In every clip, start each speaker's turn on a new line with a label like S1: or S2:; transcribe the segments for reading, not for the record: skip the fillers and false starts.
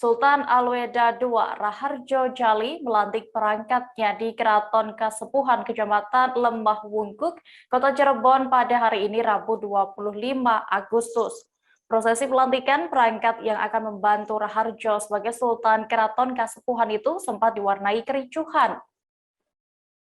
S1: Sultan Alweda II Raharjo Jali melantik perangkatnya di Keraton Kasepuhan Kecamatan Lembah Wungkuk, Kota Cirebon pada hari ini Rabu 25 Agustus. Prosesi pelantikan perangkat yang akan membantu Raharjo sebagai Sultan Keraton Kasepuhan itu sempat diwarnai kericuhan.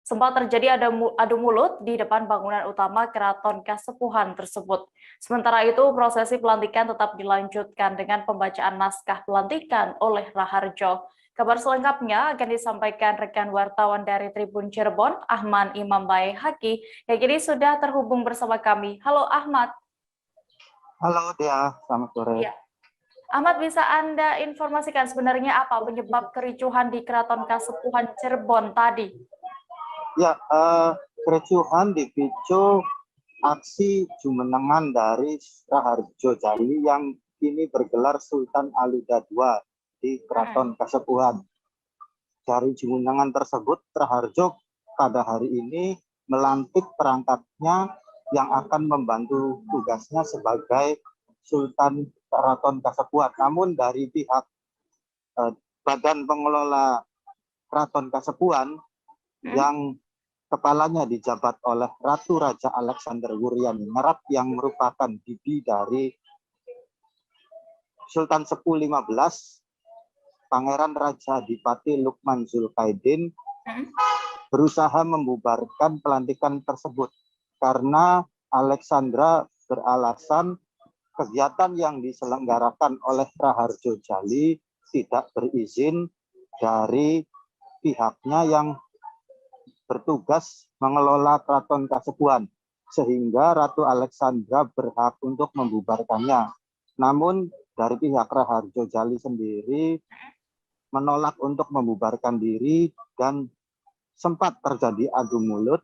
S1: Sempat terjadi adu mulut di depan bangunan utama Keraton Kasepuhan tersebut. Sementara itu, prosesi pelantikan tetap dilanjutkan dengan pembacaan naskah pelantikan oleh Raharjo. Kabar selengkapnya akan disampaikan rekan wartawan dari Tribun Cirebon, Ahmad Imam Bae-Haki, yang kini sudah terhubung bersama kami. Halo Ahmad.
S2: Halo Dea, selamat sore.
S1: Ya. Ahmad, bisa Anda informasikan sebenarnya apa penyebab kericuhan di Keraton Kasepuhan Cirebon tadi?
S2: Ya, kericuhan dipicu aksi jumenengan dari Raharjo Jali yang kini bergelar Sultan Alweda II di Keraton Kasepuhan. Dari jumenengan tersebut, Raharjo pada hari ini melantik perangkatnya yang akan membantu tugasnya sebagai Sultan Keraton Kasepuhan. Namun dari pihak Badan Pengelola Keraton Kasepuhan yang kepalanya dijabat oleh Ratu Raja Alexander Wuryani-Ngerap yang merupakan bibi dari Sultan Sepuh 15, Pangeran Raja Adipati Lukman Zulkaidin, berusaha membubarkan pelantikan tersebut karena Alexandra beralasan kegiatan yang diselenggarakan oleh Raharjo Jali tidak berizin dari pihaknya yang bertugas mengelola Keraton Kasepuhan, sehingga Ratu Alexandra berhak untuk membubarkannya. Namun dari pihak Raharjo Jali sendiri menolak untuk membubarkan diri dan sempat terjadi adu mulut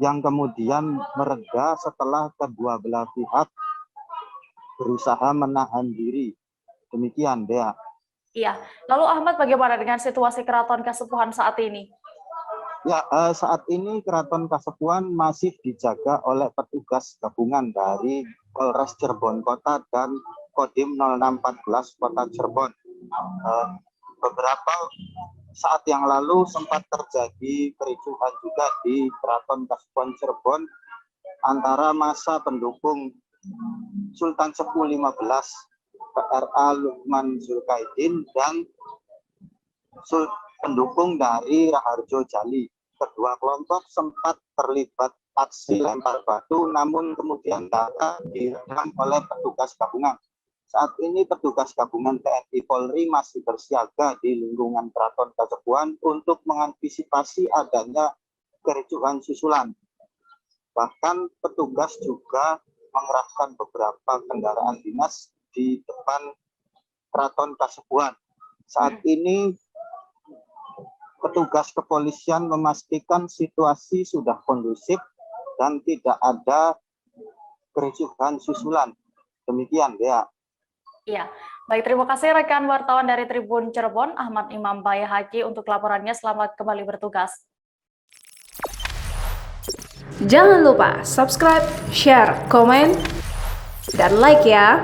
S2: yang kemudian mereda setelah kedua belah pihak berusaha menahan diri. Demikian, Dea.
S1: Iya. Lalu Ahmad, bagaimana dengan situasi Keraton Kasepuhan saat ini?
S2: Ya, saat ini Keraton Kasepuhan masih dijaga oleh petugas gabungan dari Polres Cirebon Kota dan Kodim 0614 Kota Cirebon. Beberapa saat yang lalu sempat terjadi kericuhan juga di Keraton Kasepuhan Cirebon antara massa pendukung Sultan Sepuh 15 PRA Lukman Zulkaidin dan pendukung dari Raharjo Jali. Kedua kelompok sempat terlibat aksi lempar batu, namun kemudian diredam oleh petugas gabungan. Saat ini petugas gabungan TNI Polri masih bersiaga di lingkungan Keraton Kasepuhan untuk mengantisipasi adanya kericuhan susulan. Bahkan petugas juga mengerahkan beberapa kendaraan dinas di depan Keraton Kasepuhan. Saat ini petugas kepolisian memastikan situasi sudah kondusif dan tidak ada kericuhan susulan. Demikian, Dea.
S1: Iya, baik, terima kasih rekan wartawan dari Tribun Cirebon, Ahmad Imam Bae-Haki untuk laporannya. Selamat kembali bertugas.
S3: Jangan lupa subscribe, share, komen, dan like ya.